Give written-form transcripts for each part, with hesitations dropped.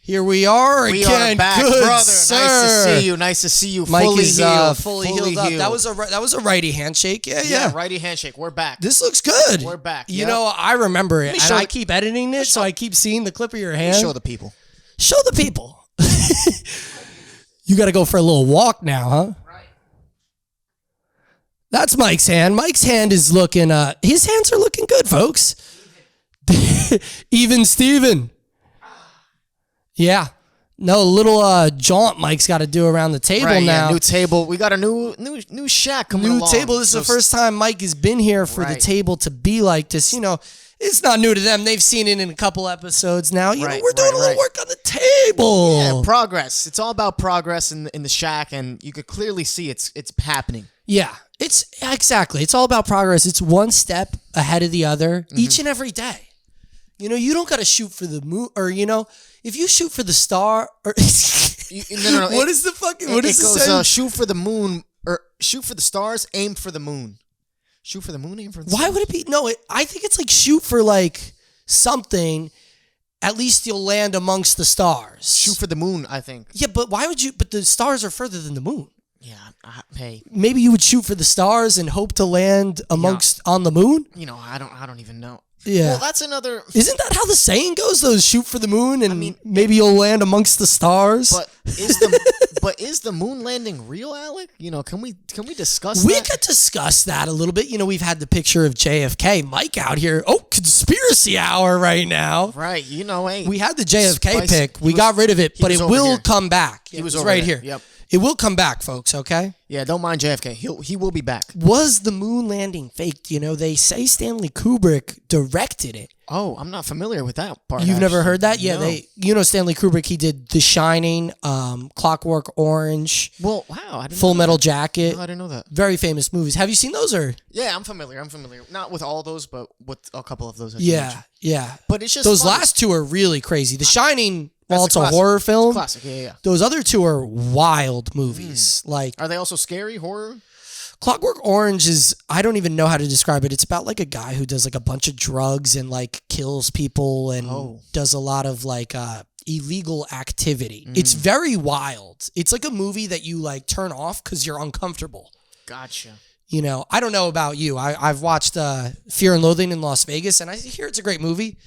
Here we are We again. are back, Good, brother. sir. Nice to see you. Mike fully is healed. fully healed up. That was a righty handshake. Yeah. Righty handshake. We're back. This looks good. We're back. You know, I remember it, and show I the- keep editing it, so I keep seeing the clip of your hand. Show the people. Show the people. You got to go for a little walk now, huh? Right. That's Mike's hand. Mike's hand is looking. His hands are looking good, folks. Even Steven. Yeah. No, little jaunt Mike's got to do around the table now. Yeah, new table. We got a new shack coming along. New table. This is the first time Mike has been here for the table to be like this. You know, it's not new to them. They've seen it in a couple episodes now. You know, we're doing a little work on the table. Yeah, progress. It's all about progress in the shack, and you could clearly see it's happening. Yeah, it's exactly. It's all about progress. It's one step ahead of the other each and every day. You know, you don't got to shoot for the moon, or you know, if you shoot for the star, or No. What is the fucking? What is it the goes, saying? shoot for the moon, or shoot for the stars, aim for the moon. Shoot for the moon, aim for the stars. Why would it be? No, I think it's like shoot for like something. At least you'll land amongst the stars. Shoot for the moon, I think. Yeah, but why would you? But the stars are further than the moon. Yeah, hey. Maybe you would shoot for the stars and hope to land amongst on the moon. You know, I don't even know. Yeah. Well, that's another. Isn't that how the saying goes? Those shoot for the moon, and maybe you'll land amongst the stars. But is the moon landing real, Alec? You know, can we discuss? We that? could discuss that a little bit. You know, we've had the picture of JFK, Mike out here. Oh, conspiracy hour right now. Right. You know, hey. We had the JFK pic. We got rid of it, but it will come back. He was right here. here. Yep. It will come back, folks. Okay. Yeah, don't mind JFK. He will be back. Was the moon landing faked? You know, they say Stanley Kubrick directed it. Oh, I'm not familiar with that part. You've never heard that? Yeah, No. you know Stanley Kubrick, he did The Shining, Clockwork Orange, Well, wow. I didn't Full know Metal that. Jacket. No, I didn't know that. Very famous movies. Have you seen those or? Yeah, I'm familiar. Not with all those, but with a couple of those. Yeah. But it's just those funny. last two are really crazy. The Shining, while That's it's a horror film, Classic. Yeah. those other two are wild movies. Like Are they also scary horror? Clockwork Orange is, I don't even know how to describe it. It's about like a guy who does like a bunch of drugs and like kills people and does a lot of like illegal activity. It's very wild. It's like a movie that you like turn off because you're uncomfortable. Gotcha. You know, I don't know about you. I've watched Fear and Loathing in Las Vegas, and I hear it's a great movie.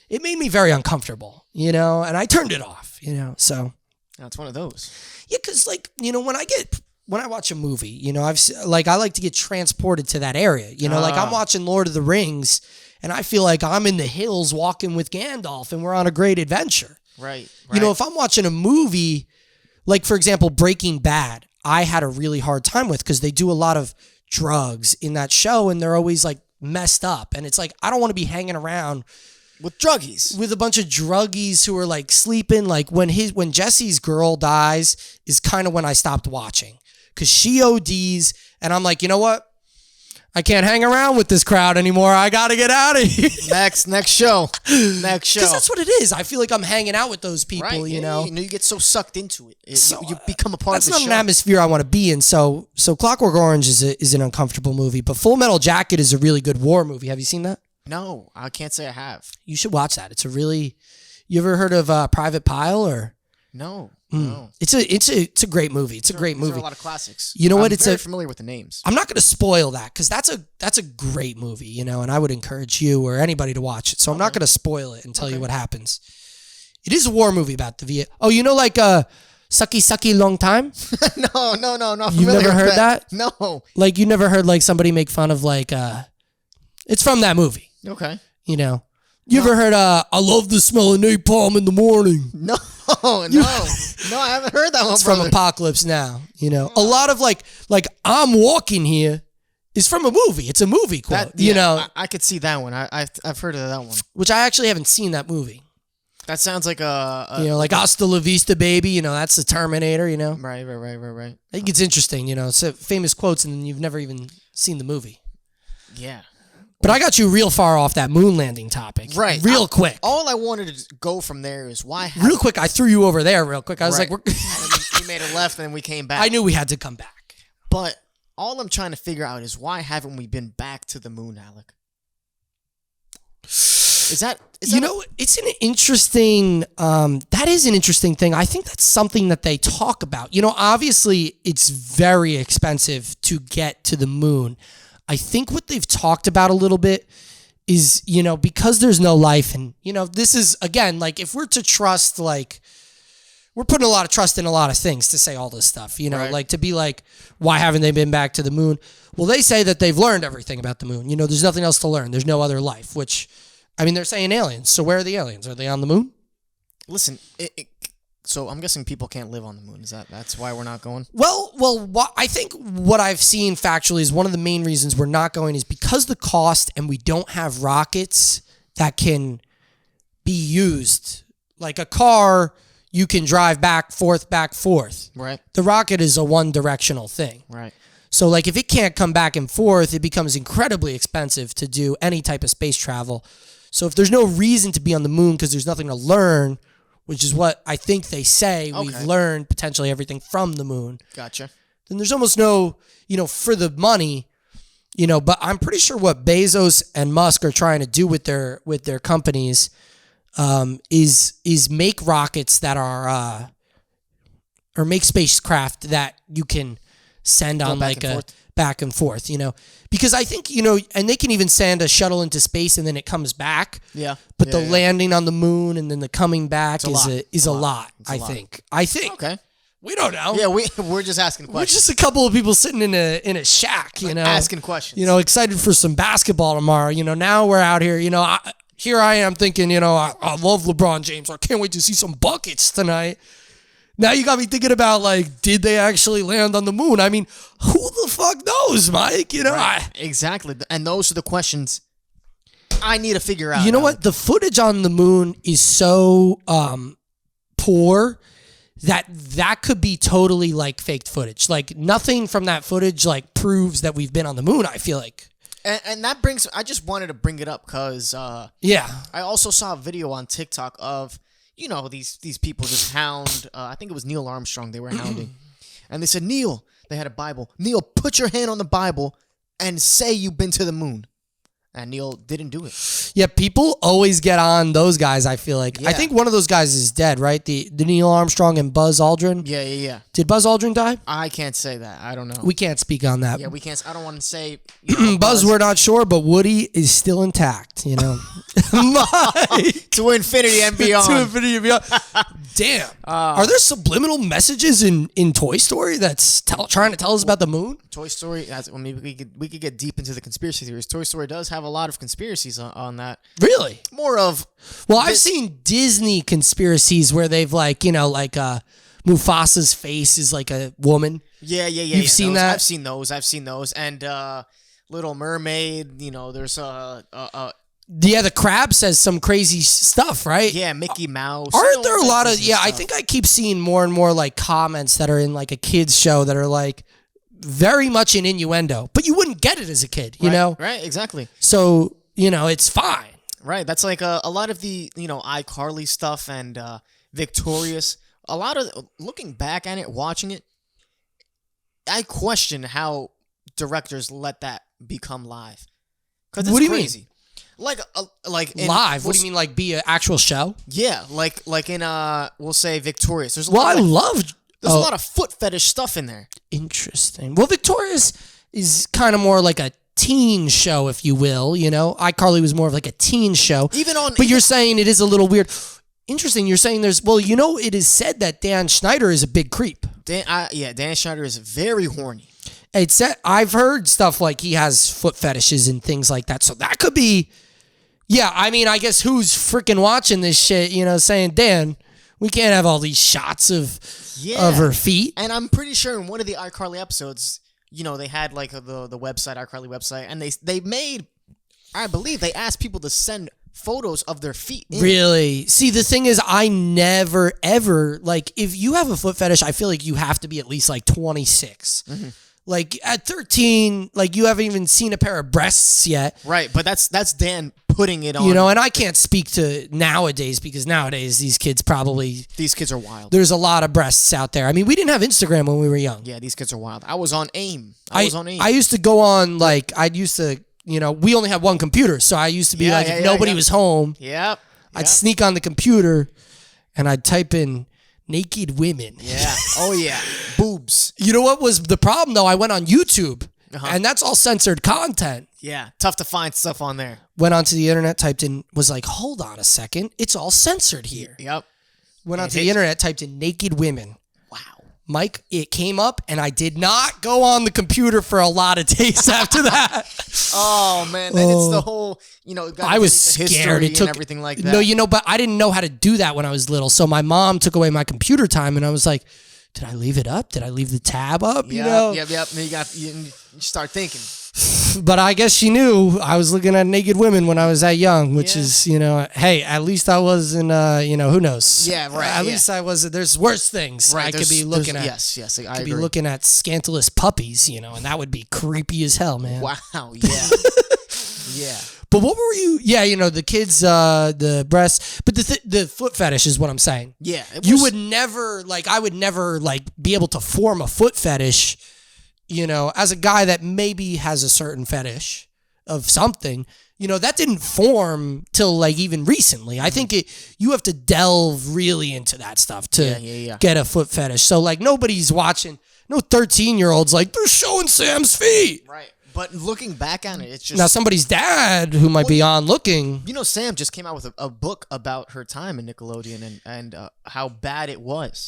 It made me very uncomfortable, you know, and I turned it off, you know, so. That's one of those. Yeah, because, like, you know, when I watch a movie, you know, I like to get transported to that area, you know, like I'm watching Lord of the Rings, and I feel like I'm in the hills walking with Gandalf, and we're on a great adventure. Right. You know, if I'm watching a movie, like, for example, Breaking Bad, I had a really hard time with because they do a lot of drugs in that show, and they're always, like, messed up, and it's like, I don't want to be hanging around with druggies, with a bunch of druggies who are like sleeping. Like when Jesse's girl dies is kind of when I stopped watching because she ODs, and I'm like, you know what? I can't hang around with this crowd anymore. I got to get out of here. Next show. Because that's what it is. I feel like I'm hanging out with those people, right. you know. You get so sucked into it. You become a part of the show. That's not an atmosphere I want to be in. So Clockwork Orange is an uncomfortable movie, but Full Metal Jacket is a really good war movie. Have you seen that? No, I can't say I have. You should watch that. It's a really. You ever heard of Private Pile or? No. It's a great movie. It's a great movie. There are a lot of classics. You know what? I'm It's very familiar with the names. I'm not going to spoil that because that's a great movie, you know, and I would encourage you or anybody to watch it. So I'm not going to spoil it and tell you what happens. It is a war movie about the Viet. Oh, you know, like Sucky Sucky Long Time? No. You never heard that? No. Like you never heard like somebody make fun of like it's from that movie. Okay. You know. You ever heard I love the smell of napalm in the morning? No, I haven't heard that one. It's from Apocalypse Now, you know. A lot of like I'm walking here is from a movie. It's a movie quote, you know. I could see that one. I've heard of that one. Which I actually haven't seen that movie. That sounds like a you know, like Hasta La Vista, baby. You know, that's the Terminator, you know. Right. I think it's interesting, you know. It's famous quotes and you've never even seen the movie. Yeah. But I got you real far off that moon landing topic. Right. Real quick. All I wanted to go from there is why... Real quick, I threw you over there real quick. I was like... we made a left and we came back. I knew we had to come back. But all I'm trying to figure out is why haven't we been back to the moon, Alec? It's an interesting, that is an interesting thing. I think that's something that they talk about. Obviously it's very expensive to get to the moon. I think what they've talked about a little bit is, because there's no life and, this is, again, like if we're to trust, like, we're putting a lot of trust in a lot of things to say all this stuff, right. like to be like, why haven't they been back to the moon? Well, they say that they've learned everything about the moon. There's nothing else to learn. There's no other life, which, they're saying aliens. So where are the aliens? Are they on the moon? Listen, so I'm guessing people can't live on the moon. That's why we're not going? Well, I think what I've seen factually is one of the main reasons we're not going is because the cost and we don't have rockets that can be used. Like a car, you can drive back, forth. Right. The rocket is a one-directional thing. Right. So, like, if it can't come back and forth, it becomes incredibly expensive to do any type of space travel. So, if there's no reason to be on the moon because there's nothing to learn, which is what I think they say, we've learned potentially everything from the moon. Gotcha. Then there's almost no, for the money, but I'm pretty sure what Bezos and Musk are trying to do with their companies is make rockets that are or make spacecraft that you can send on like a back and forth, because I think, and they can even send a shuttle into space and then it comes back. Yeah. But the landing on the moon and then the coming back is a lot. I think. Okay. We don't know. Yeah, we're just asking questions. We're just a couple of people sitting in a shack, asking questions. Excited for some basketball tomorrow. Now we're out here. Here I am thinking, I love LeBron James. I can't wait to see some buckets tonight. Now you got me thinking about, like, did they actually land on the moon? I mean, who the fuck knows, Mike? Right. Exactly. And those are the questions I need to figure out. You know what? The footage on the moon is so poor that could be totally, like, faked footage. Like, nothing from that footage, like, proves that we've been on the moon, I feel like. And that brings... I just wanted to bring it up because... yeah. I also saw a video on TikTok of... these people just hound, I think it was Neil Armstrong they were hounding. And they said, Neil, they had a Bible. Neil, put your hand on the Bible and say you've been to the moon. And Neil didn't do it. Yeah, people always get on those guys, I feel like. Yeah. I think one of those guys is dead, right? The Neil Armstrong and Buzz Aldrin? Yeah. Did Buzz Aldrin die? I can't say that. I don't know. We can't speak on that. Yeah, we can't. I don't want to say... Buzz, we're not sure, but Woody is still intact, Mike. To infinity and beyond. To infinity and beyond. Damn. Are there subliminal messages in Toy Story that's trying to tell us about the moon? Toy Story, maybe we could get deep into the conspiracy theories. Toy Story does have a lot of conspiracies on that. Really? More of... Well, I've seen Disney conspiracies where they've Mufasa's face is like a woman. Yeah. You've seen that? I've seen those. And Little Mermaid, there's yeah, the crab says some crazy stuff, right? Yeah, Mickey Mouse. Aren't there a lot of... Yeah, I think I keep seeing more and more like comments that are in like a kid's show that are like very much an innuendo, but you wouldn't get it as a kid, you know? Right, exactly. So, it's fine. Right, that's like a lot of the, iCarly stuff and Victorious. A lot of... Looking back at it, watching it, I question how directors let that become live. Because it's crazy. Mean? Like live? What do you mean, like be an actual show? Yeah, like in we'll say Victorious. There's a lot a lot of foot fetish stuff in there. Interesting. Well, Victorious is kind of more like a teen show, if you will. iCarly was more of like a teen show. But you're saying it is a little weird. Interesting. You're saying there's... Well, it is said that Dan Schneider is a big creep. Dan Schneider is very horny. I've heard stuff like he has foot fetishes and things like that. So that could be... Yeah, I guess who's freaking watching this shit, saying, Dan, we can't have all these shots of her feet. And I'm pretty sure in one of the iCarly episodes, they had like the website, iCarly website, and they made... I believe they asked people to send photos of their feet in. Really? See, the thing is, I never, ever... Like, if you have a foot fetish, I feel like you have to be at least like 26. Mm-hmm. Like, at 13, like, you haven't even seen a pair of breasts yet. Right, but that's Dan putting it on. And I can't speak to nowadays because nowadays these kids are wild. There's a lot of breasts out there. We didn't have Instagram when we were young. Yeah, these kids are wild. I was on AIM. I used to go on, like, I used to we only had one computer. So I used to be if nobody was home, I'd sneak on the computer and I'd type in naked women. Yeah. Oh, yeah. Boobs. You know what was the problem, though? I went on YouTube, and that's all censored content. Yeah. Tough to find stuff on there. Went onto the internet, typed in, was like, hold on a second. It's all censored here. Yep. Went onto the internet, typed in naked women. Wow. Mike, it came up, and I did not go on the computer for a lot of days after that. Oh, man. Then it's the whole, I was scared. It took everything like that. No, but I didn't know how to do that when I was little. So my mom took away my computer time, and I was like, did I leave it up? Did I leave the tab up? Yep. You start thinking. But I guess she knew I was looking at naked women when I was that young, which is, hey, at least I wasn't, who knows? Yeah, right. At least I wasn't. The's worse things I could be looking at. Yes, I could agree. be looking at scandalous puppies, and that would be creepy as hell, man. Wow, yeah. Yeah. But what were you? Yeah, the kids, the breasts, but the foot fetish is what I'm saying. Yeah, you would never I would never be able to form a foot fetish. As a guy that maybe has a certain fetish of something, that didn't form till even recently. I think you have to delve really into that stuff to get a foot fetish. So nobody's watching. No 13-year-olds they're showing Sam's feet. Right. But looking back on it, it's just... Now, somebody's dad who might be on looking... Sam just came out with a book about her time in Nickelodeon and how bad it was.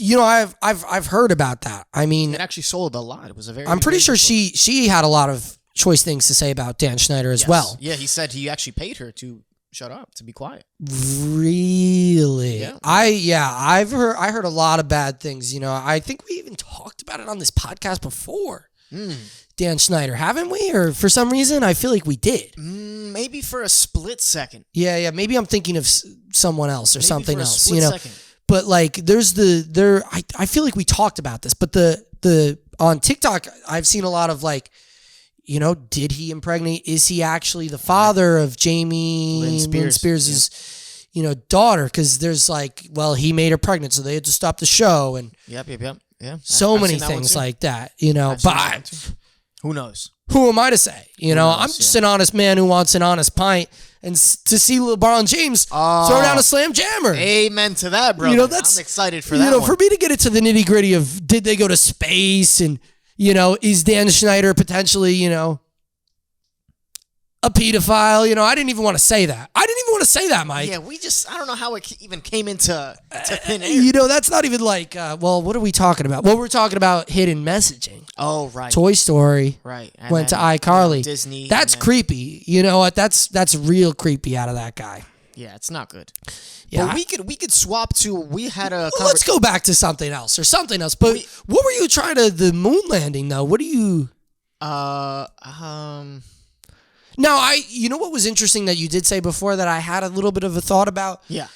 I've heard about that. I mean... It actually sold a lot. It was a very... I'm pretty sure she had a lot of choice things to say about Dan Schneider as well. Yeah, he said he actually paid her to shut up, to be quiet. Really? Yeah. I heard a lot of bad things. I think we even talked about it on this podcast before. Dan Schneider, haven't we? Or for some reason, I feel like we did. Maybe for a split second. Yeah. Maybe I'm thinking of someone else or maybe something for a else. Split second. But there's I feel like we talked about this. But the on TikTok, I've seen a lot of did he impregnate? Is he actually the father of Jamie Lynn Spears' daughter? Because there's he made her pregnant, so they had to stop the show and Yep. Yeah. So many things like that, but who knows? Who am I to say? I'm just an honest man who wants an honest pint, and to see LeBron James throw down a slam jammer. Amen to that, bro. I'm excited for that. For me to get into the nitty gritty of did they go to space, and is Dan Schneider potentially a pedophile? I didn't even want to say that. Mike. Yeah, I don't know how it even came into thin air. That's not even what are we talking about? Well, we're talking about hidden messaging. Oh, right. Toy Story. Right. And went to iCarly. Disney. That's creepy. You know what? That's real creepy out of that guy. Yeah, it's not good. Yeah, but we could swap to, we had a... let's go back to something else. But what were you trying to, the moon landing though? What do you... Now, what was interesting that you did say before that I had a little bit of a thought about? Yeah.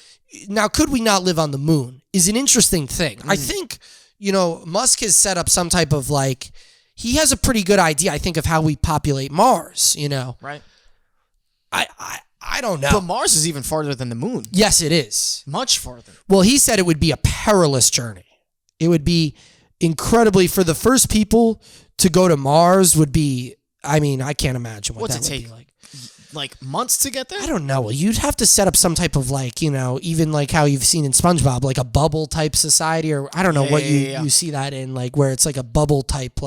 Now, could we not live on the moon is an interesting thing. I think, Musk has set up some type of he has a pretty good idea, I think, of how we populate Mars, Right. I don't know. But Mars is even farther than the moon. Yes, it is. Much farther. Well, he said it would be a perilous journey. It would be incredibly, for the first people to go to Mars would be, I can't imagine what that would be like. Like months to get there? I don't know. Well, you'd have to set up some type of even how you've seen in SpongeBob, a bubble type society, or I don't know you see that in, where it's a bubble type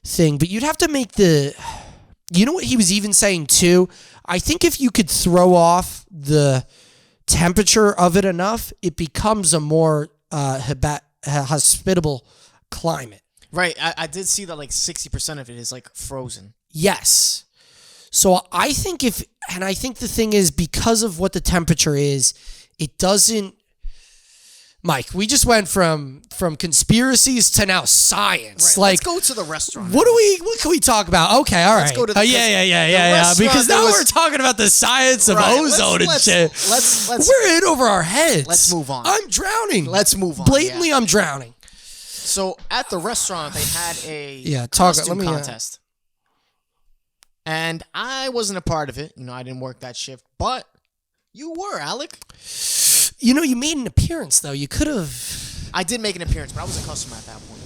thing. But you'd have to make what he was even saying too? I think if you could throw off the temperature of it enough, it becomes a more hospitable climate. Right. I did see that 60% of it is frozen. Yes. So I think I think the thing is, because of what the temperature is, it doesn't... Mike, we just went from conspiracies to now science. Right, let's go to the restaurant. What can we talk about? Okay, all right. Let's go to the yeah. Because now we're talking about the science of ozone and shit. We're in over our heads. Let's move on. I'm drowning. Let's move on. Blatantly, I'm drowning. So at the restaurant, they had a costume contest. And I wasn't a part of it. I didn't work that shift. But you were, Alec. You made an appearance, though. You could have... I did make an appearance, but I was a customer at that point.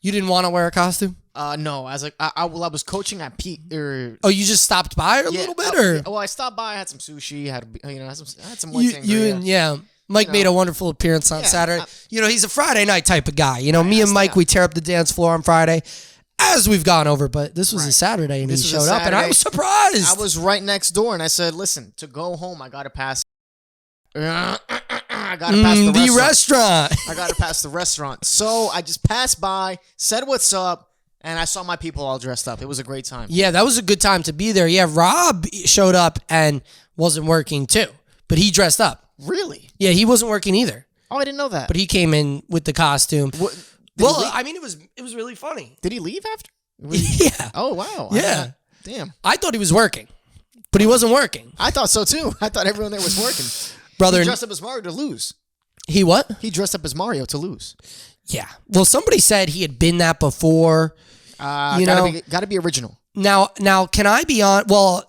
You didn't want to wear a costume? No, I was coaching at Pete. Oh, you just stopped by a little bit, or? Well, I stopped by. I had some sushi. Had some white sangria. Mike made a wonderful appearance on Saturday. He's a Friday night type of guy. Me and Mike, we tear up the dance floor on Friday, as we've gone over. But this was a Saturday, and he showed up, and I was surprised. I was right next door, and I said, "Listen, to go home, I gotta pass. I gotta pass the restaurant. I gotta pass the restaurant." So I just passed by, said what's up. And I saw my people all dressed up. It was a great time. Yeah, that was a good time to be there. Yeah, Rob showed up and wasn't working too, but he dressed up. Really? Yeah, he wasn't working either. Oh, I didn't know that. But he came in with the costume. Well, I mean, it was really funny. Did he leave after? Yeah. Oh, wow. Yeah. Damn. I thought he was working, but he wasn't working. I thought so too. I thought everyone there was working. Brother, he dressed up as Mario to lose. He what? He dressed up as Mario to lose. Yeah. Well, somebody said he had been that before. Gotta be original. Now, can I be on? Well,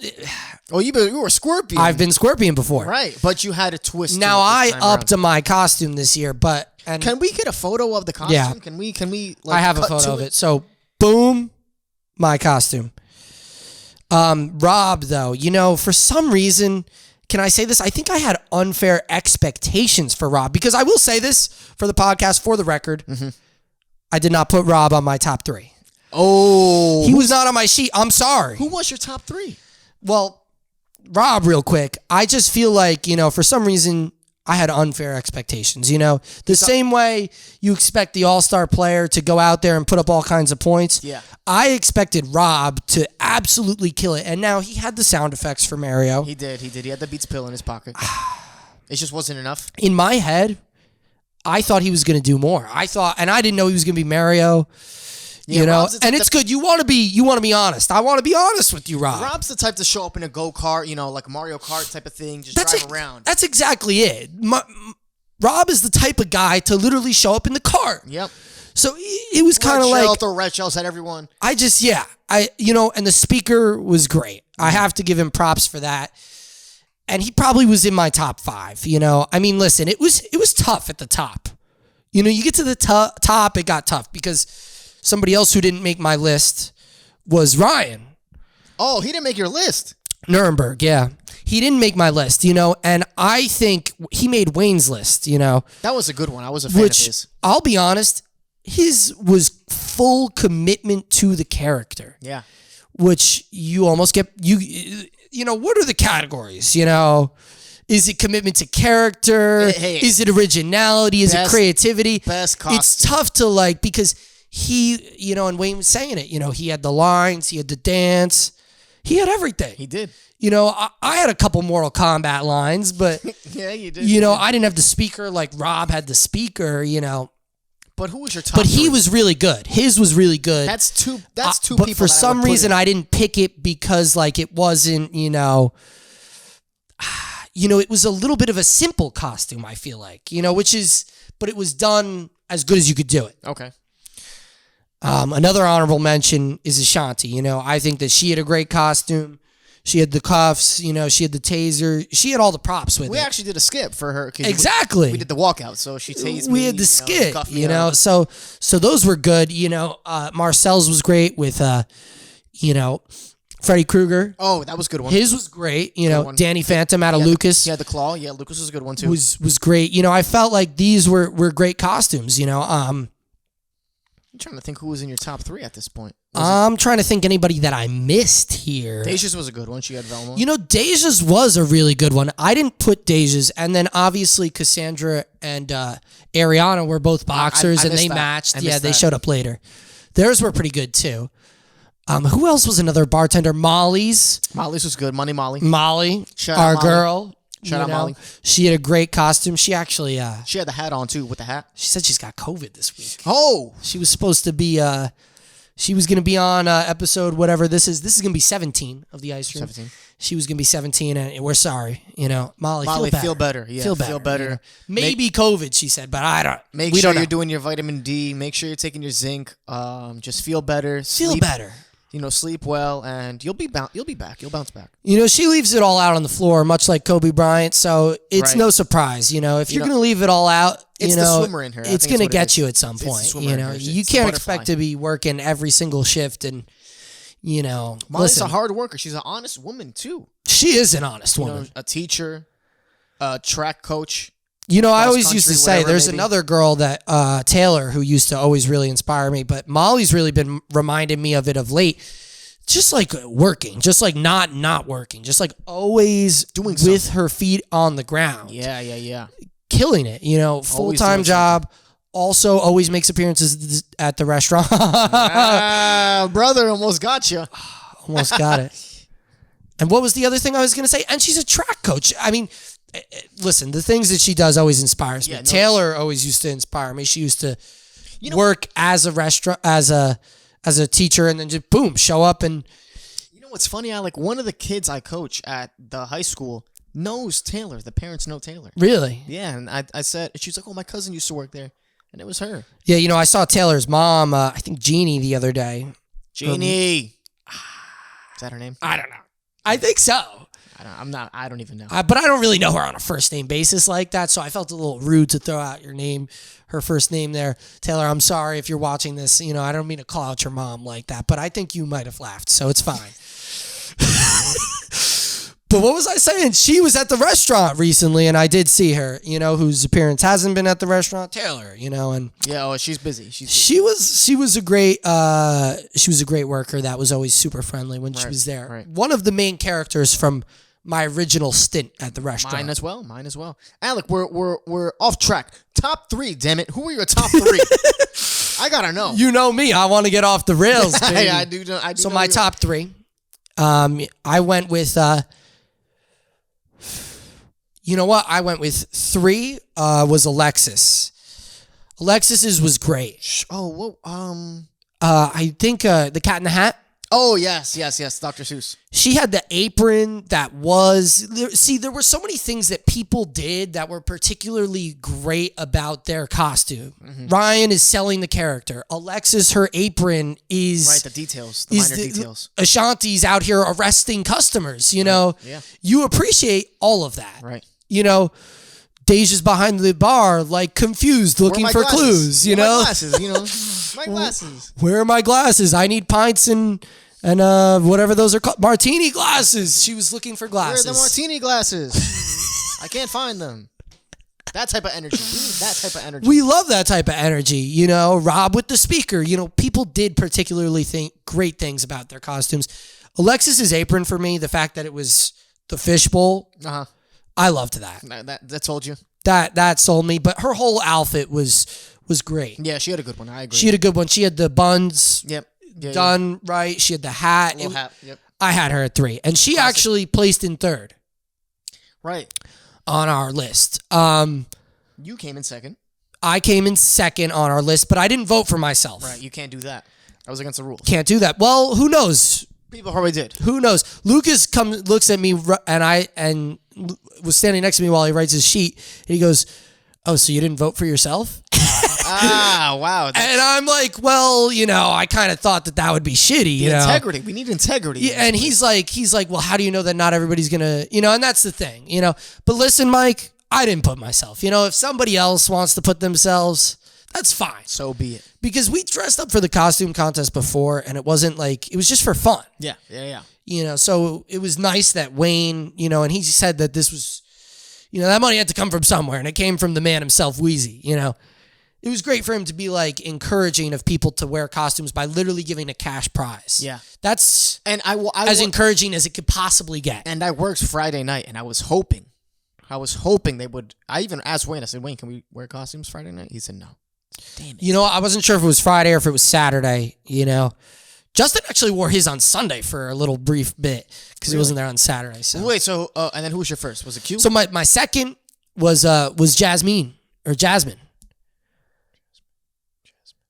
you were Scorpion. I've been Scorpion before, right? But you had a twist. Now I upped my costume this year, and can we get a photo of the costume? Yeah. Can we? I have a photo of it. So, boom, my costume. Rob, though, for some reason, can I say this? I think I had unfair expectations for Rob, because I will say this for the podcast, for the record, I did not put Rob on my top 3. Oh. He was not on my sheet. I'm sorry. Who was your top 3? Well, Rob, real quick, I just feel like, for some reason, I had unfair expectations. The same way you expect the all-star player to go out there and put up all kinds of points. Yeah. I expected Rob to absolutely kill it. And now he had the sound effects for Mario. He did. He had the Beats pill in his pocket. It just wasn't enough. In my head, I thought he was going to do more. And I didn't know he was going to be Mario. And it's good. You want to be honest. I want to be honest with you, Rob. Rob's the type to show up in a go-kart, like a Mario Kart type of thing, just drive around. That's exactly it. Rob is the type of guy to literally show up in the cart. Yep. So it was kind of like throw red shells at everyone. And the speaker was great. I have to give him props for that. And he probably was in my top 5. I mean, listen, it was tough at the top. You get to the top, it got tough because somebody else who didn't make my list was Ryan. Oh, he didn't make your list. Nuremberg, yeah. He didn't make my list, and I think he made Wayne's list, That was a good one. I was a fan of his. I'll be honest, his was full commitment to the character. Yeah. Which you almost get, what are the categories, Is it commitment to character? Is it originality? Is it creativity? Best costume. It's tough to because he, and Wayne was saying it, he had the lines, he had the dance, he had everything. He did. I had a couple Mortal Kombat lines, but yeah, you did. I didn't have the speaker like Rob had the speaker, But who was your top? But he was really good. His was really good. That's two But people. For some reason, I didn't pick it because it wasn't, it was a little bit of a simple costume. I feel like, but it was done as good as you could do it. Okay. Another honorable mention is Ashanti. I think that she had a great costume. She had the cuffs, she had the taser. She had all the props with it. We actually did a skip for her. Exactly. We did the walkout, so she tased me. We had the skit, So those were good. Marcel's was great with, Freddy Krueger. Oh, that was a good one. His was great. Danny Phantom out of Lucas. Yeah, the claw. Yeah, Lucas was a good one too. Was great. I felt like these were great costumes. I'm trying to think who was in your top 3 at this point. I'm trying to think anybody that I missed here. Deja's was a good one. She had Velma. Deja's was a really good one. I didn't put Deja's, and then obviously Cassandra and Ariana were both boxers, and they matched. Yeah, they showed up later. Theirs were pretty good too. Who else was another bartender? Molly's was good. Molly. Shout our Molly. Girl. Shout out Molly. She had a great costume. She actually she had the hat on too with the hat. She said she's got COVID this week. Oh. She was supposed to be she was going to be on episode whatever this is. This is going to be 17 of the Ice Cream. 17. She was going to be 17 and we're sorry, Molly feel better. Yeah, feel better. Maybe COVID, she said, but I don't. Make sure you're doing your vitamin D. Make sure you're taking your zinc. Just feel better. Feel better. sleep well, and you'll be back. You'll bounce back. She leaves it all out on the floor, much like Kobe Bryant. So it's no surprise. If you're going to leave it all out, it's the swimmer in her. It's going to get you at some point. You can't expect to be working every single shift, and Molly's a hard worker. She's an honest woman too. She is an honest woman. A teacher, a track coach. I always used to say there's another girl that Taylor who used to always really inspire me, but Molly's really been reminding me of it of late. Just like working, just like not working, just like always doing with her feet on the ground. Yeah. Killing it, full-time job. Also always makes appearances at the restaurant. Brother, almost got you. Almost got it. And what was the other thing I was going to say? And she's a track coach. I mean, listen, the things that she does always inspires me. Taylor always used to inspire me. She used to work as a restaurant, as a teacher, and then just boom, show up. And what's funny, Alec? One of the kids I coach at the high school knows Taylor. The parents know Taylor. Really? Yeah, and I said, she was like, "Oh, my cousin used to work there," and it was her. Yeah, I saw Taylor's mom. I think Jeannie the other day. Jeannie, is that her name? I don't know. I think so. I don't even know. But I don't really know her on a first name basis like that, so I felt a little rude to throw out her first name there. Taylor, I'm sorry if you're watching this. I don't mean to call out your mom like that, but I think you might have laughed, so it's fine. But what was I saying? She was at the restaurant recently, and I did see her, whose appearance hasn't been at the restaurant, Taylor, and yeah, she's busy. She was a great worker that was always super friendly when she was there. Right. One of the main characters from my original stint at the restaurant. Mine as well. Alec, we're off track. Top 3, damn it. Who are your top 3? I gotta know. You know me. I want to get off the rails, baby. I do. So my top 3. I went with. You know what? I went with 3. Was Alexis. Alexis's was great. Oh, whoa. I think the Cat in the Hat. Oh, yes, Dr. Seuss. She had the apron that was... See, there were so many things that people did that were particularly great about their costume. Mm-hmm. Ryan is selling the character. Alexis, her apron is... Right, the details, the minor details. Ashanti's out here arresting customers, know? Yeah. You appreciate all all of that. Right. Deja's behind the bar, like confused, looking for clues, My glasses, my glasses. Where are my glasses? I need pints and whatever those are called. Martini glasses. She was looking for glasses. Where are the martini glasses? I can't find them. That type of energy. We need that type of energy. We love that type of energy. Rob with the speaker. People did particularly think great things about their costumes. Alexis's apron for me, the fact that it was the fishbowl. Uh-huh. I loved that. That told you? That sold me, but her whole outfit was great. Yeah, she had a good one. I agree. She had a good one. She had the buns done right. She had the hat. Hat. Yep. I had her at 3, and she actually placed in 3rd. Right. On our list. You came in 2nd. I came in 2nd on our list, but I didn't vote for myself. Right. You can't do that. That was against the rules. Can't do that. Well, who knows? People probably did. Who knows? Lucas looks at me and was standing next to me while he writes his sheet. And he goes, "Oh, so you didn't vote for yourself?" Wow. And I'm like, well, I kind of thought that would be shitty. Integrity. We need integrity. Yeah, and he's like, well, how do you know that not everybody's gonna, and that's the thing, But listen, Mike, I didn't put myself. If somebody else wants to put themselves, that's fine. So be it. Because we dressed up for the costume contest before, and it wasn't it was just for fun. Yeah. So it was nice that Wayne, and he said that this was, that money had to come from somewhere, and it came from the man himself, Wheezy, It was great for him to be, encouraging of people to wear costumes by literally giving a cash prize. Yeah. That's as encouraging as it could possibly get. And I worked Friday night, and I was hoping they would. I even asked Wayne, I said, Wayne, can we wear costumes Friday night? He said no. Damn it. I wasn't sure if it was Friday or if it was Saturday, Justin actually wore his on Sunday for a little brief bit because he wasn't there on Saturday. So. Wait, and then who was your first? Was it Q? So my second was Jasmine.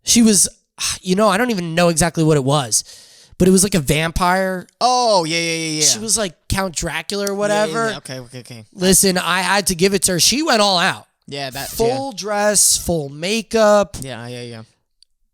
She was, I don't even know exactly what it was, but it was like a vampire. Oh, yeah. She was like Count Dracula or whatever. Yeah. Okay. Listen, I had to give it to her. She went all out. Yeah, that full dress, full makeup. Yeah.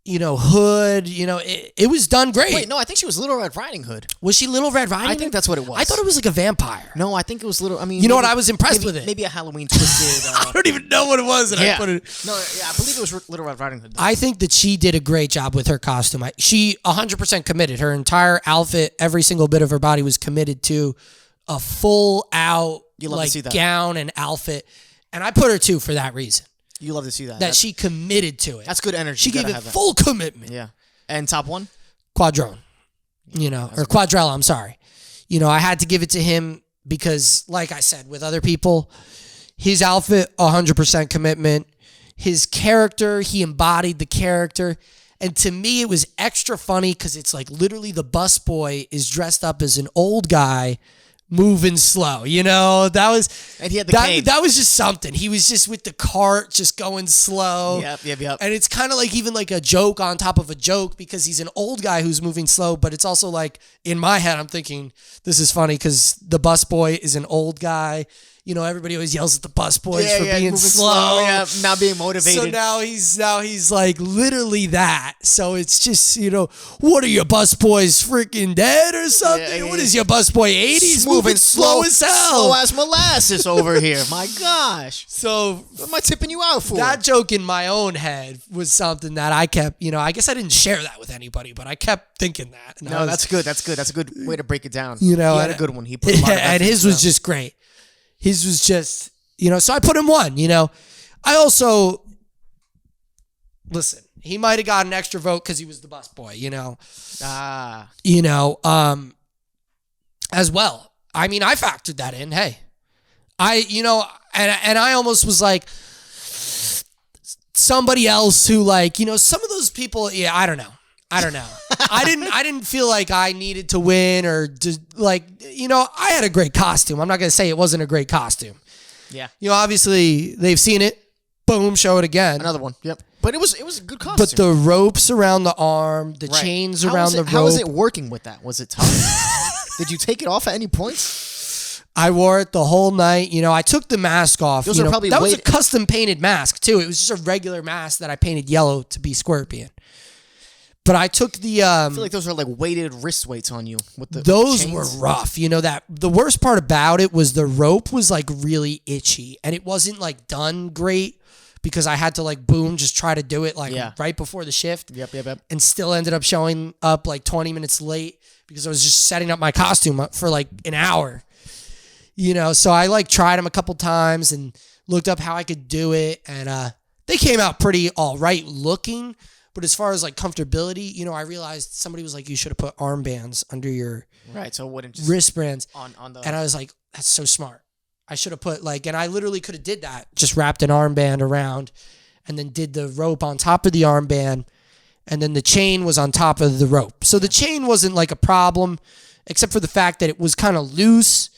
hood. It was done great. Wait, no, I think she was Little Red Riding Hood. Was she Little Red Riding Hood? I think that's what it was. I thought it was like a vampire. No, I think it was Little. I mean, you know what? I was impressed with it. Maybe a Halloween twisted. I don't even know what it was, and I put it. No, yeah, I believe it was Little Red Riding Hood. Though. I think that she did a great job with her costume. She 100% committed. Her entire outfit, every single bit of her body was committed to a full out gown and outfit, and I put her 2 for that reason. You love to see that. That she committed to it. That's good energy. She gave it full commitment. Yeah. And top 1? Quadrone. Or Quadrella, I'm sorry. I had to give it to him because, like I said, with other people, his outfit, 100% commitment. His character, he embodied the character. And to me, it was extra funny because it's like literally the busboy is dressed up as an old guy moving slow, that was, and he had the cane. That was just something. He was just with the cart, just going slow. Yep. And it's kind of like even like a joke on top of a joke because he's an old guy who's moving slow. But it's also like in my head, I'm thinking this is funny because the busboy is an old guy. Everybody always yells at the busboys for being slow. Yeah, not being motivated. So now he's like literally that. So it's just, what are your busboys freaking dead or something? Yeah. What is your busboy 80s moving slow as hell? Slow as molasses over here. My gosh. So what am I tipping you out for? That joke in my own head was something that I kept, I guess I didn't share that with anybody, but I kept thinking that. No, that's good. That's good. That's a good way to break it down. He had a good one. He put a lot of and his was just great. His was just, so I put him 1, I also, listen, he might have got an extra vote because he was the busboy, as well. I mean, I factored that in. Hey, and I almost was like somebody else who some of those people, I don't know. I didn't feel like I needed to win or I had a great costume. I'm not going to say it wasn't a great costume. Yeah. Obviously they've seen it. Boom, show it again. Another one. Yep. But it was a good costume. But the ropes around the arm, the chains around the rope. How was it working with that? Was it tough? Did you take it off at any points? I wore it the whole night. I took the mask off. Those are probably that was a custom painted mask too. It was just a regular mask that I painted yellow to be Scorpion. But I took the. I feel like those are like weighted wrist weights on you with the. Those chains. were rough. That the worst part about it was the rope was like really itchy and it wasn't like done great because I had to just try to do it right before the shift. Yep. And still ended up showing up 20 minutes late because I was just setting up my costume for an hour. So I tried them a couple times and looked up how I could do it and they came out pretty all right looking. But as far as comfortability, I realized somebody was like, you should have put armbands under your so it wouldn't just wristbands. On the. And I was like, that's so smart. I should have put and I literally could have did that. Just wrapped an armband around and then did the rope on top of the armband. And then the chain was on top of the rope. So the chain wasn't a problem except for the fact that it was kind of loose.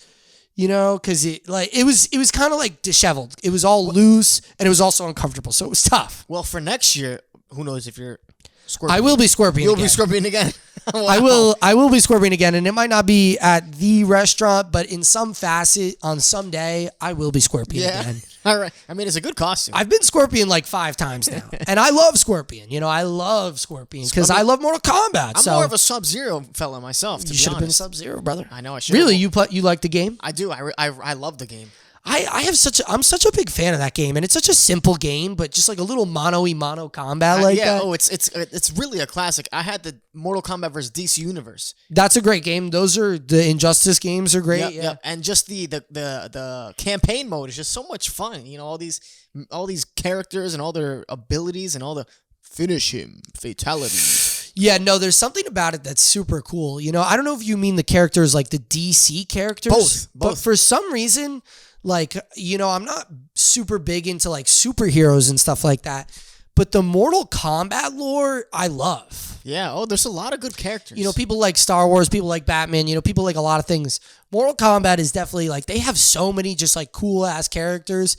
Because it was kind of disheveled. It was all loose and it was also uncomfortable. So it was tough. Well, for next year, who knows if you're Scorpion. I will be Scorpion You'll again. be Scorpion again. Wow. I will be Scorpion again, and it might not be at the restaurant, but in some facet, on some day, I will be Scorpion again. All right. I mean, it's a good costume. I've been Scorpion 5 times now, and I love Scorpion. I love Scorpion because I love Mortal Kombat. I'm more of a Sub-Zero fella myself, to be honest. You should have been Sub-Zero, brother. I know I should. Really? You like the game? I do. I love the game. I'm such a big fan of that game, and it's such a simple game, but just a little mono combat that. Oh, it's really a classic. I had the Mortal Kombat vs. DC Universe. That's a great game. Those are the Injustice games are great. Yeah. And just the campaign mode is just so much fun. All these characters and all their abilities and all the finish him fatality. Yeah, no, there's something about it that's super cool. I don't know if you mean the characters like the DC characters. Both. But for some reason, I'm not super big into superheroes and stuff like that. But the Mortal Kombat lore, I love. Yeah. Oh, there's a lot of good characters. People like Star Wars, people like Batman, people like a lot of things. Mortal Kombat is definitely they have so many just cool ass characters.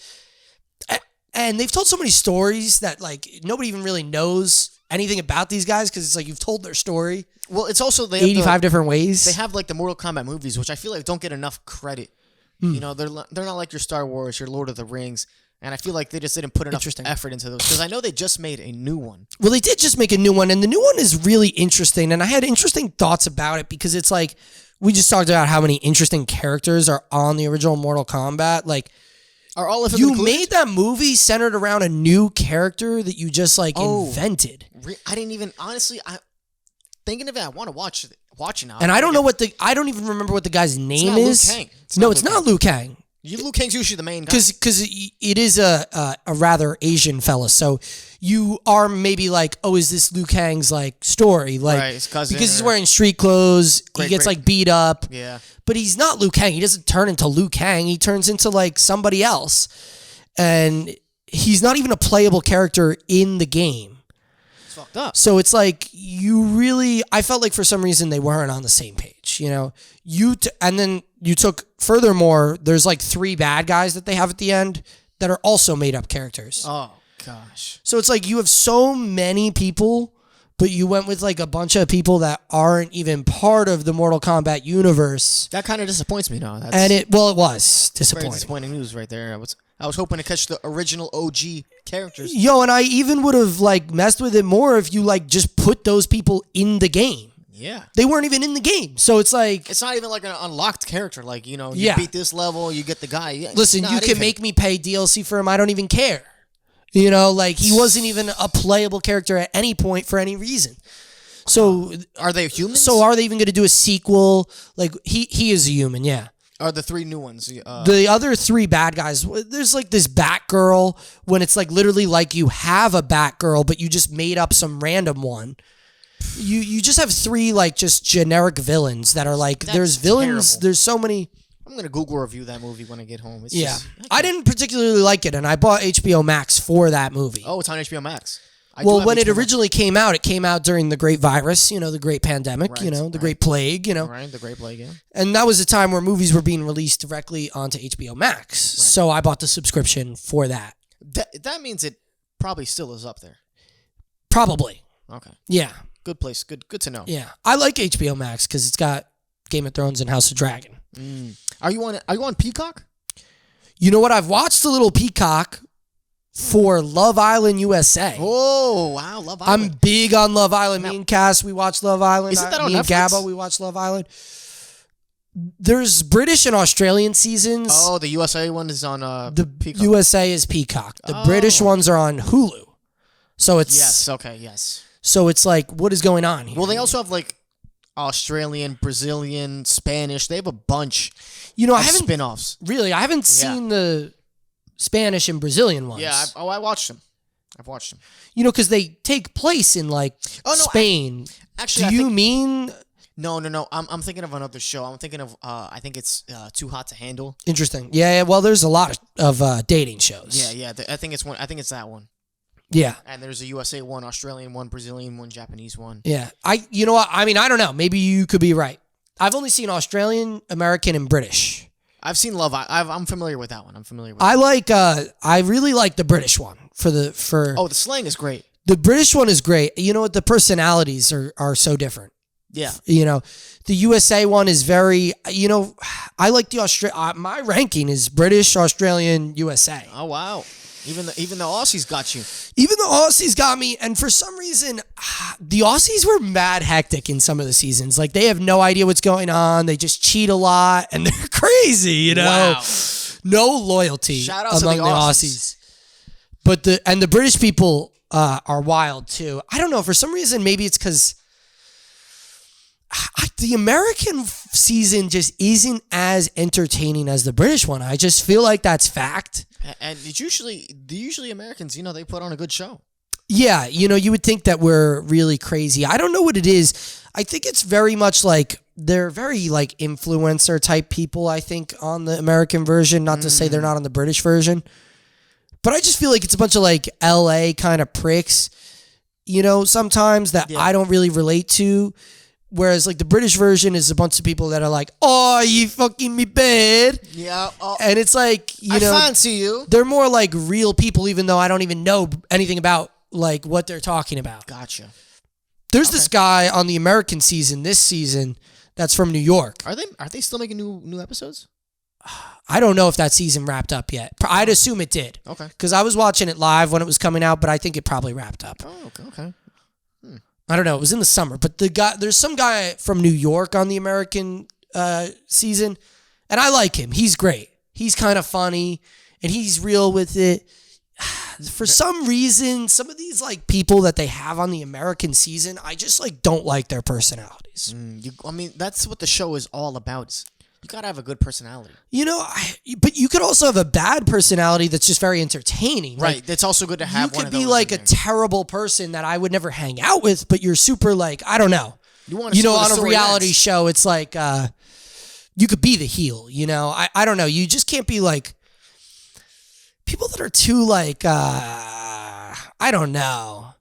And they've told so many stories that nobody even really knows anything about these guys because it's you've told their story. Well, it's also 85 different ways. They have the Mortal Kombat movies, which I feel don't get enough credit. They're not like your Star Wars, your Lord of the Rings. And I feel like they just didn't put enough effort into those. Because I know they just made a new one. Well, they did just make a new one, and the new one is really interesting. And I had interesting thoughts about it because it's like, we just talked about how many interesting characters are on the original Mortal Kombat. Like, are all of them you included? made that movie centered around a new character that you just like invented. I didn't even, honestly, thinking of it, I want to watch it now. And I don't know I don't even remember what the guy's name is. Liu Kang. It's not Liu Kang. Liu Kang's usually the main guy. Because it is a rather Asian fella. So you are maybe like, oh, is this Liu Kang's like story? Like, right, his cousin. Because he's wearing street clothes. He gets like beat up. Yeah. But he's not Liu Kang. He doesn't turn into Liu Kang. He turns into like somebody else. And he's not even a playable character in the game. It's fucked up. So it's like I felt like for some reason they weren't on the same page, you know? And then you took, furthermore, there's like 3 bad guys that they have at the end that are also made up characters. Oh, gosh. So it's like you have so many people, but you went with like a bunch of people that aren't even part of the Mortal Kombat universe. That kind of disappoints me now. It was disappointing. Very disappointing news right there. I was hoping to catch the original OG characters. Yo, and I even would have like messed with it more if you like just put those people in the game. Yeah. They weren't even in the game. So it's like, it's not even like an unlocked character. Like, you beat this level, you get the guy. Yeah, listen, you can make me pay DLC for him. I don't even care. You know, like he wasn't even a playable character at any point for any reason. So are they humans? So are they even going to do a sequel? Like he is a human, yeah. Are the 3 new ones? The other 3 bad guys, there's like this Batgirl when it's like literally like you have a Batgirl, but you just made up some random one. You just have 3 like just generic villains that are like, there's villains, terrible. There's so many. I'm going to Google review that movie when I get home. I didn't particularly like it, and I bought HBO Max for that movie. Oh, it's on HBO Max. Well, when it originally came out during the Great Virus, the Great Pandemic, the Great Plague, Right, the Great Plague, yeah. And that was a time where movies were being released directly onto HBO Max. Right. So I bought the subscription for that. That means it probably still is up there. Probably. Okay. Yeah. Good place. Good to know. Yeah. I like HBO Max because it's got Game of Thrones and House of Dragon. Are you on Peacock? You know what? I've watched a little Peacock for Love Island USA. Oh, wow. Love Island. I'm big on Love Island. Me and Cass, we watch Love Island. Isn't that on Me Netflix? and Gabba, we watch Love Island. There's British and Australian seasons. Oh, the USA one is on the Peacock. USA is Peacock. The British ones are on Hulu. So it's... Yes, okay, yes. So it's like, what is going on here? Well, they also have like Australian, Brazilian, Spanish. They have a bunch I of haven't... spin-offs. Really? I haven't seen the Spanish and Brazilian ones. Yeah, I watched them. I've watched them. Because they take place in like Spain. Actually, Do you mean... No. I'm thinking of another show. I'm thinking of I think it's Too Hot to Handle. Interesting. Yeah. Well, there's a lot of dating shows. Yeah. I think it's one. I think it's that one. Yeah. And there's a USA one, Australian one, Brazilian one, Japanese one. Yeah. You know what? I mean, I don't know. Maybe you could be right. I've only seen Australian, American, and British. I've seen Love. I'm familiar with that one. I really like the British one for. Oh, the slang is great. The British one is great. You know what? The personalities are so different. Yeah. The USA one is very, I like the my ranking is British, Australian, USA. Oh, wow. Even the Aussies got you. Even the Aussies got me, and for some reason, the Aussies were mad hectic in some of the seasons. Like, they have no idea what's going on. They just cheat a lot, and they're crazy, Wow. No loyalty among the Aussies. But the British people are wild, too. I don't know. For some reason, maybe it's because... the American season just isn't as entertaining as the British one. I just feel like that's fact. And it's usually Americans, they put on a good show. Yeah, you would think that we're really crazy. I don't know what it is. I think it's very much like they're very like influencer type people, I think, on the American version. Not to say they're not on the British version. But I just feel like it's a bunch of like LA kind of pricks, sometimes that I don't really relate to. Whereas, like, the British version is a bunch of people that are like, oh, you fucking me bad. Yeah. And it's like, I fancy you. They're more like real people, even though I don't even know anything about, like, what they're talking about. Gotcha. There's this guy on the American season, this season, that's from New York. Are they still making new episodes? I don't know if that season wrapped up yet. I'd assume it did. Okay. Because I was watching it live when it was coming out, but I think it probably wrapped up. Oh, okay. I don't know. It was in the summer, but there's some guy from New York on the American season, and I like him. He's great. He's kind of funny, and he's real with it. For some reason, some of these like people that they have on the American season, I just like don't like their personalities. I mean, that's what the show is all about. You gotta have a good personality. You know, but you could also have a bad personality that's just very entertaining. Right. Like, It's also good to have one of those. You could be like a terrible person that I would never hang out with, but you're super like, I don't know. You know, on a reality show, it's like you could be the heel, you know? I don't know. You just can't be like people that are too like I don't know.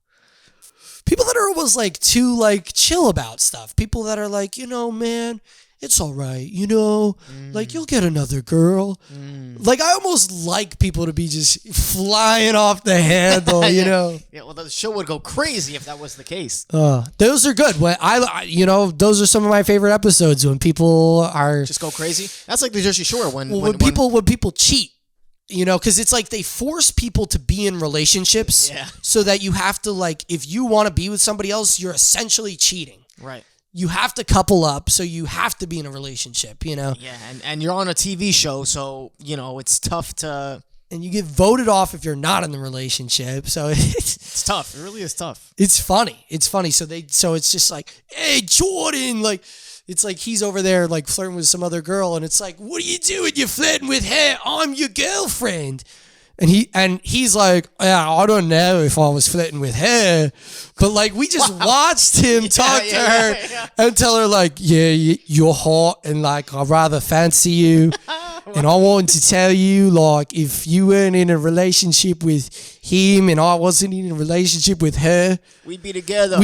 People that are almost like too like chill about stuff. People that are like, you know, man, it's all right, you know, like you'll get another girl. Like I almost like people to be just flying off the handle, you know. Yeah, well, the show would go crazy if that was the case. Those are good. When those are some of my favorite episodes when people are just go crazy. That's like the Jersey Shore when people cheat. You know, because it's like they force people to be in relationships so that you have to like if you want to be with somebody else, you're essentially cheating. Right. You have to couple up, so you have to be in a relationship, you know? Yeah, and you're on a TV show, so, you know, it's tough to... And you get voted off if you're not in the relationship, so it's tough. It really is tough. It's funny. So it's just like, hey, Jordan, like, it's like he's over there, like, flirting with some other girl, and it's like, what are you doing? You're flirting with her. I'm your girlfriend. And he's like, yeah, I don't know if I was flirting with her, but like we just watched him talk to her and tell her like, yeah, you're hot and like I rather fancy you, and I wanted to tell you like if you weren't in a relationship with him and I wasn't in a relationship with her, we'd be together.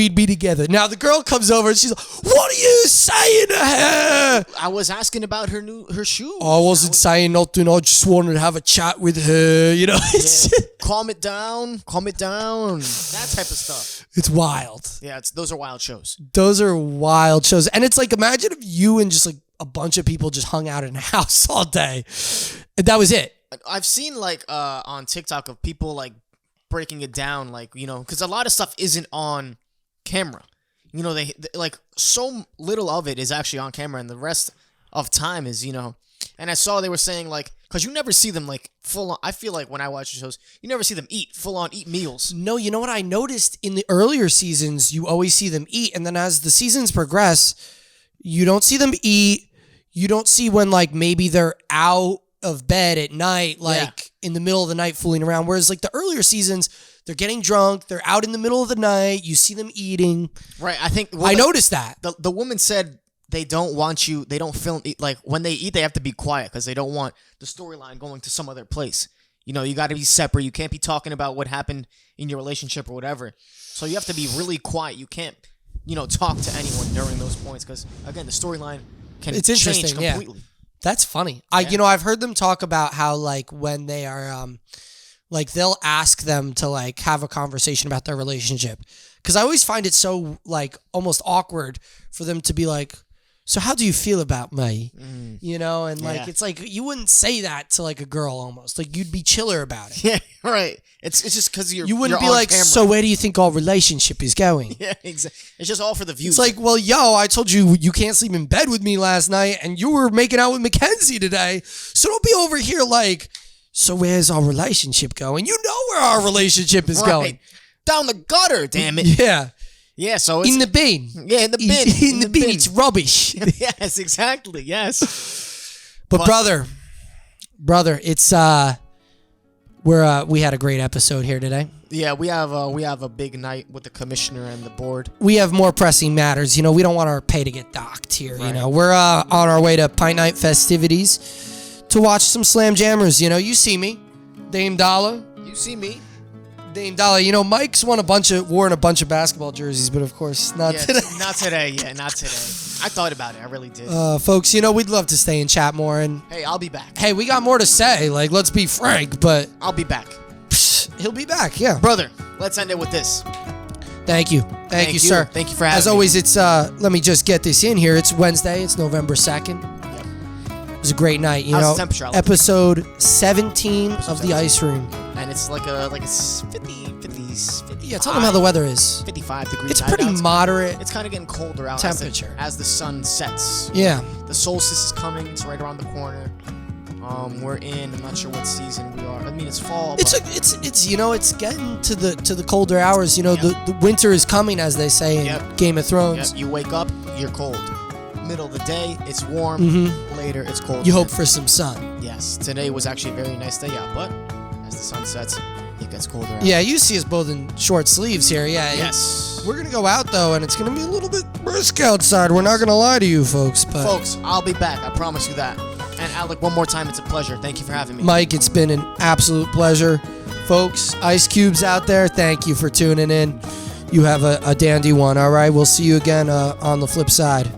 Now the girl comes over and she's like, what are you saying to her? I was asking about her shoes. I wasn't saying nothing. I just wanted to have a chat with her. You know, calm it down, that type of stuff. It's wild. Yeah, those are wild shows. Those are wild shows, and it's like imagine if you and just like a bunch of people just hung out in a house all day, and that was it. I've seen like on TikTok of people like breaking it down, like you know, because a lot of stuff isn't on camera. You know, they like so little of it is actually on camera, and the rest of time is And I saw they were saying like, because you never see them like full on. I feel like when I watch the shows, you never see them eat meals. No, you know what I noticed in the earlier seasons, you always see them eat, and then as the seasons progress, you don't see them eat. You don't see when like maybe they're out of bed at night, like in the middle of the night fooling around. Whereas like the earlier seasons, they're getting drunk, they're out in the middle of the night, you see them eating. Right, I think I noticed that. The woman said they don't film, like when they eat, they have to be quiet because they don't want the storyline going to some other place. You know, you got to be separate. You can't be talking about what happened in your relationship or whatever. So you have to be really quiet. You can't, talk to anyone during those points because, again, the storyline can change completely. Yeah. That's funny. I've heard them talk about how like when they are like they'll ask them to like have a conversation about their relationship, because I always find it so like almost awkward for them to be like, so how do you feel about me? And like it's like you wouldn't say that to like a girl almost. Like you'd be chiller about it. Yeah, right. It's just because you wouldn't be like, camera. So where do you think our relationship is going? Yeah, exactly. It's just all for the views. It's like, well, I told you can't sleep in bed with me last night, and you were making out with Mackenzie today. So don't be over here like, so where's our relationship going? You know where our relationship is going. Down the gutter, damn it. Yeah. Yeah, so it's... In the bin. Yeah, in the bin. In the bin. It's rubbish. Yes, exactly. Yes. But brother, it's we had a great episode here today. Yeah, we have a big night with the commissioner and the board. We have more pressing matters. We don't want our pay to get docked here. Right. We're on our way to Pint Night festivities to watch some Slam Jammers. You see me, Dame Dollar. You see me. Dame Dollar. Mike's worn a bunch of basketball jerseys, but of course not today. Not today. Yeah, not today. I thought about it. I really did. Folks, we'd love to stay and chat more. And hey, I'll be back. Hey, we got more to say. Like, let's be frank, but I'll be back. He'll be back. Yeah, brother. Let's end it with this. Thank you, sir. Thank you for having me. As always, it's let me just get this in here. It's Wednesday. It's November 2nd. was a great night. You How's know, the temperature, Alec? episode 17 of the Ice Room. And it's like it's 50. Yeah, tell them how the weather is. 55 degrees. It's pretty moderate. It's kind of getting colder out temperature as the sun sets. Yeah. The solstice is coming. It's right around the corner. We're in. I'm not sure what season we are. I mean, it's fall. It's you know, it's getting to the colder hours. You know, the winter is coming, as they say in Game of Thrones. Yep. You wake up, you're cold. Middle of the day, it's warm. Later, it's cold. You hope for some sun. Yes. Today was actually a very nice day out, but as the sun sets, it gets colder out. Yeah, you see us both in short sleeves here. Yeah. Yes. We're gonna go out though, and it's gonna be a little bit brisk outside. We're not gonna lie to you, folks. But folks, I'll be back. I promise you that. And Alec, one more time, it's a pleasure. Thank you for having me. Mike, it's been an absolute pleasure. Folks, Ice Cubes out there, thank you for tuning in. You have a dandy one, all right? We'll see you again on the flip side.